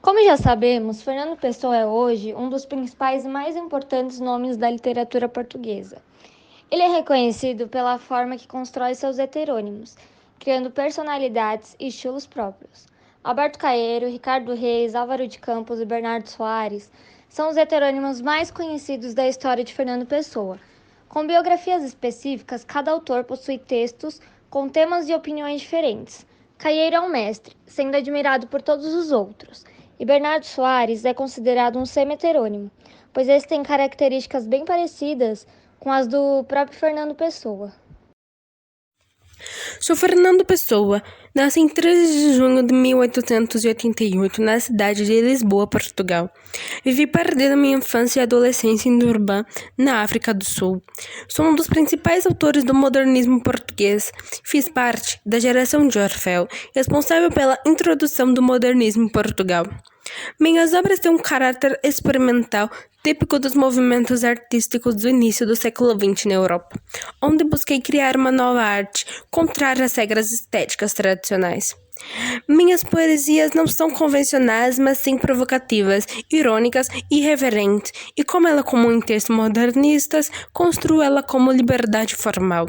Como já sabemos, Fernando Pessoa é hoje um dos principais e mais importantes nomes da literatura portuguesa. Ele é reconhecido pela forma que constrói seus heterônimos, criando personalidades e estilos próprios. Alberto Caeiro, Ricardo Reis, Álvaro de Campos e Bernardo Soares são os heterônimos mais conhecidos da história de Fernando Pessoa. Com biografias específicas, cada autor possui textos com temas e opiniões diferentes. Caeiro é um mestre, sendo admirado por todos os outros, e Bernardo Soares é considerado um semi-heterônimo, pois esse tem características bem parecidas com as do próprio Fernando Pessoa. Sou Fernando Pessoa, nasci em 13 de junho de 1888 na cidade de Lisboa, Portugal. Vivi parte da minha infância e adolescência em Durban, na África do Sul. Sou um dos principais autores do modernismo português. Fiz parte da geração de Orfeu, responsável pela introdução do modernismo em Portugal. Minhas obras têm um caráter experimental típico dos movimentos artísticos do início do século XX na Europa, onde busquei criar uma nova arte contrária às regras estéticas tradicionais. Minhas poesias não são convencionais, mas sim provocativas, irônicas e irreverentes, e como ela é comum em textos modernistas, construo ela como liberdade formal.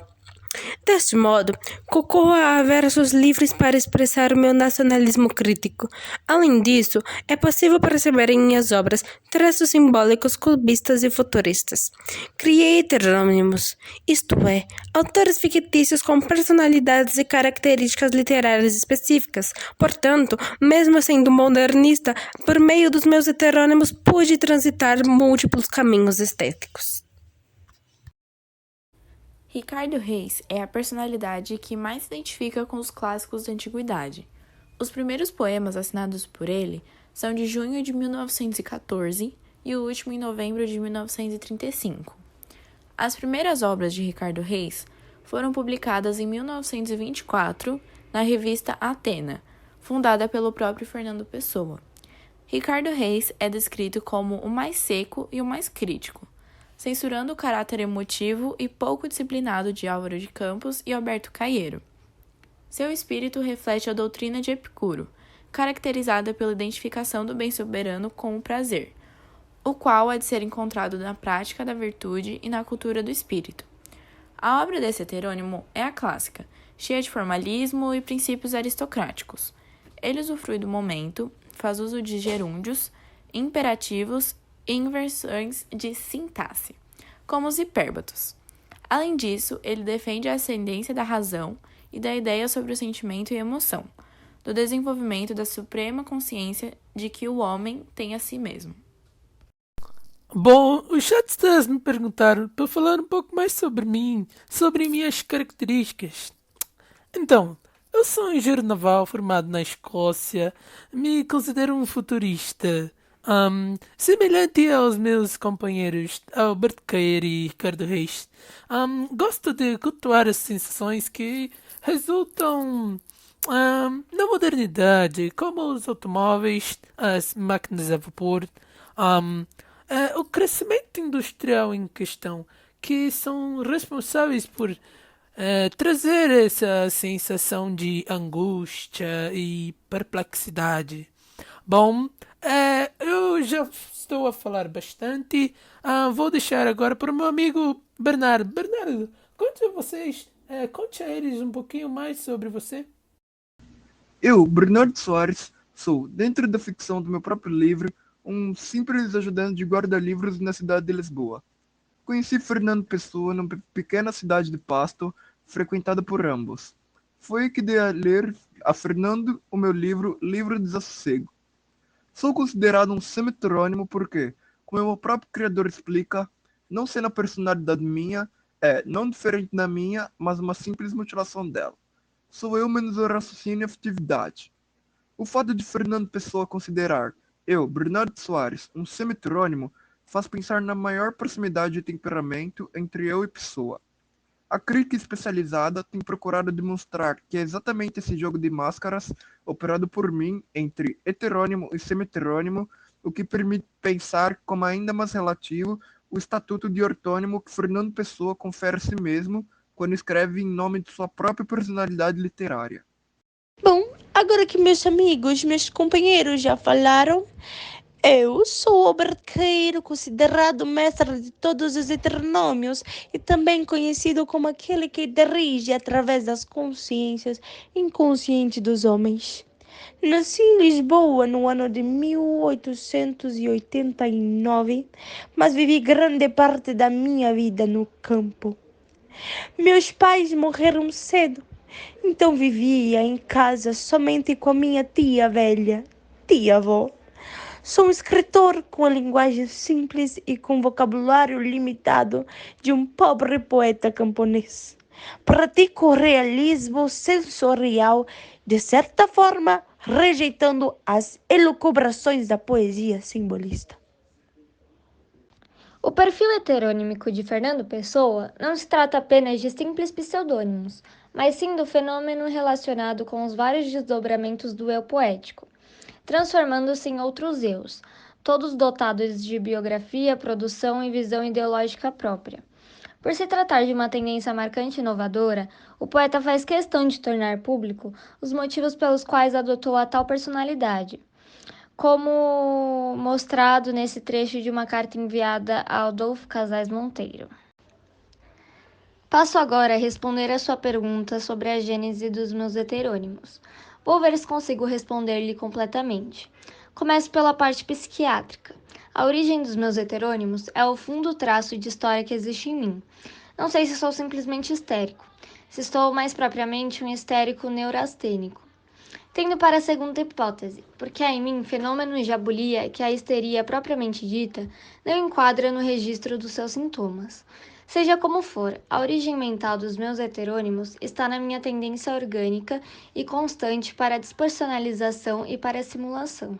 Deste modo, concorro a versos livres para expressar o meu nacionalismo crítico. Além disso, é possível perceber em minhas obras traços simbólicos clubistas e futuristas. Criei heterônimos, isto é, autores fictícios com personalidades e características literárias específicas. Portanto, mesmo sendo modernista, por meio dos meus heterônimos pude transitar múltiplos caminhos estéticos. Ricardo Reis é a personalidade que mais se identifica com os clássicos da antiguidade. Os primeiros poemas assinados por ele são de junho de 1914 e o último em novembro de 1935. As primeiras obras de Ricardo Reis foram publicadas em 1924 na revista Atena, fundada pelo próprio Fernando Pessoa. Ricardo Reis é descrito como o mais seco e o mais crítico, censurando o caráter emotivo e pouco disciplinado de Álvaro de Campos e Alberto Caeiro. Seu espírito reflete a doutrina de Epicuro, caracterizada pela identificação do bem soberano com o prazer, o qual é de ser encontrado na prática da virtude e na cultura do espírito. A obra desse heterônimo é a clássica, cheia de formalismo e princípios aristocráticos. Ele usufrui do momento, faz uso de gerúndios, imperativos e inversões de sintaxe, como os hipérbatos. Além disso, ele defende a ascendência da razão e da ideia sobre o sentimento e emoção, do desenvolvimento da suprema consciência de que o homem tem a si mesmo. Bom, os chatstas me perguntaram para falar um pouco mais sobre mim, sobre minhas características. Então, eu sou um engenheiro naval formado na Escócia, me considero um futurista, semelhante aos meus companheiros Alberto Caeiro e Ricardo Reis. Gosto de cultuar as sensações que resultam na modernidade, como os automóveis, as máquinas a vapor, um, o crescimento industrial em questão, que são responsáveis por trazer essa sensação de angústia e perplexidade. Bom, eu já estou a falar bastante. Vou deixar agora para o meu amigo Bernardo. Bernardo, conte a eles um pouquinho mais sobre você. Eu, Bernardo Soares, sou, dentro da ficção do meu próprio livro, um simples ajudante de guarda-livros na cidade de Lisboa. Conheci Fernando Pessoa numa pequena cidade de Pasto, frequentada por ambos. Foi que dei a ler a Fernando o meu livro Livro de Desassossego. Sou considerado um semi-heterônimo porque, como o meu próprio criador explica, não sendo a personalidade minha, é não diferente da minha, mas uma simples mutilação dela. Sou eu menos o raciocínio e a afetividade. O fato de Fernando Pessoa considerar eu, Bernardo Soares, um semi-heterônimo, faz pensar na maior proximidade de temperamento entre eu e Pessoa. A crítica especializada tem procurado demonstrar que é exatamente esse jogo de máscaras operado por mim entre heterônimo e semi-heterônimo o que permite pensar como ainda mais relativo o estatuto de ortônimo que Fernando Pessoa confere a si mesmo quando escreve em nome de sua própria personalidade literária. Bom, Agora que meus amigos, meus companheiros já falaram, eu sou o barqueiro considerado mestre de todos os heteronômios e também conhecido como aquele que dirige através das consciências inconscientes dos homens. Nasci em Lisboa no ano de 1889, mas vivi grande parte da minha vida no campo. Meus pais morreram cedo, então vivia em casa somente com a minha tia velha, tia-avó. Sou um escritor com a linguagem simples e com vocabulário limitado de um pobre poeta camponês. Pratico o realismo sensorial, de certa forma, rejeitando as elucubrações da poesia simbolista. O perfil heterônimico de Fernando Pessoa não se trata apenas de simples pseudônimos, mas sim do fenômeno relacionado com os vários desdobramentos do eu poético, transformando-se em outros eus, todos dotados de biografia, produção e visão ideológica própria. Por se tratar de uma tendência marcante e inovadora, o poeta faz questão de tornar público os motivos pelos quais adotou a tal personalidade, como mostrado nesse trecho de uma carta enviada a Adolfo Casais Monteiro. Passo agora a responder a sua pergunta sobre a gênese dos meus heterônimos. Vou ver se consigo responder-lhe completamente. Começo pela parte psiquiátrica. A origem dos meus heterônimos é o fundo traço de história que existe em mim. Não sei se sou simplesmente histérico, se estou mais propriamente um histérico neurastênico. Tendo para a segunda hipótese, porque há em mim fenômenos de abulia que a histeria propriamente dita não enquadra no registro dos seus sintomas. Seja como for, a origem mental dos meus heterônimos está na minha tendência orgânica e constante para a despersonalização e para a simulação.